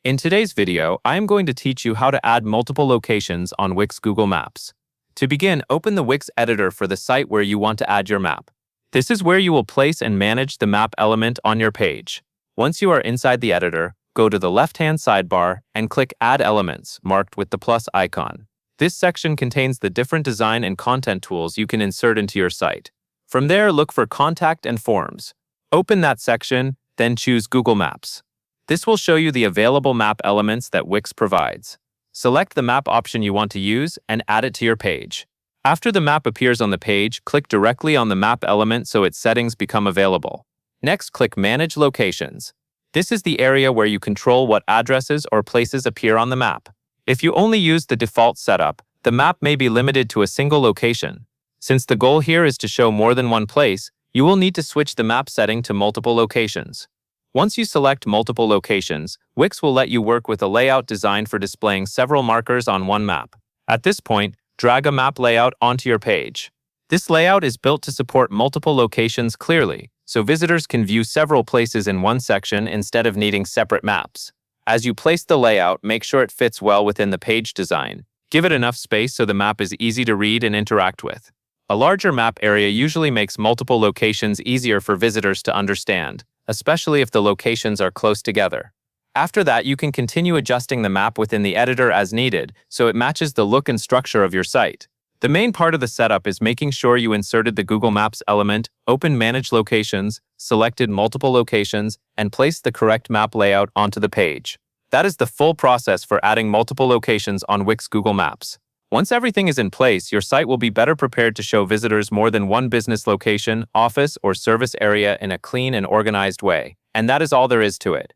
In today's video, I am going to teach you how to add multiple locations on Wix Google Maps. To begin, open the Wix editor for the site where you want to add your map. This is where you will place and manage the map element on your page. Once you are inside the editor, go to the left-hand sidebar and click Add Elements, marked with the plus icon. This section contains the different design and content tools you can insert into your site. From there, look for Contact and Forms. Open that section, then choose Google Maps. This will show you the available map elements that Wix provides. Select the map option you want to use and add it to your page. After the map appears on the page, click directly on the map element so its settings become available. Next, click Manage Locations. This is the area where you control what addresses or places appear on the map. If you only use the default setup, the map may be limited to a single location. Since the goal here is to show more than one place, you will need to switch the map setting to multiple locations. Once you select multiple locations, Wix will let you work with a layout designed for displaying several markers on one map. At this point, drag a map layout onto your page. This layout is built to support multiple locations clearly, so visitors can view several places in one section instead of needing separate maps. As you place the layout, make sure it fits well within the page design. Give it enough space so the map is easy to read and interact with. A larger map area usually makes multiple locations easier for visitors to understand, especially if the locations are close together. After that, you can continue adjusting the map within the editor as needed, so it matches the look and structure of your site. The main part of the setup is making sure you inserted the Google Maps element, opened Manage Locations, selected multiple locations, and placed the correct map layout onto the page. That is the full process for adding multiple locations on Wix Google Maps. Once everything is in place, your site will be better prepared to show visitors more than one business location, office, or service area in a clean and organized way. And that is all there is to it.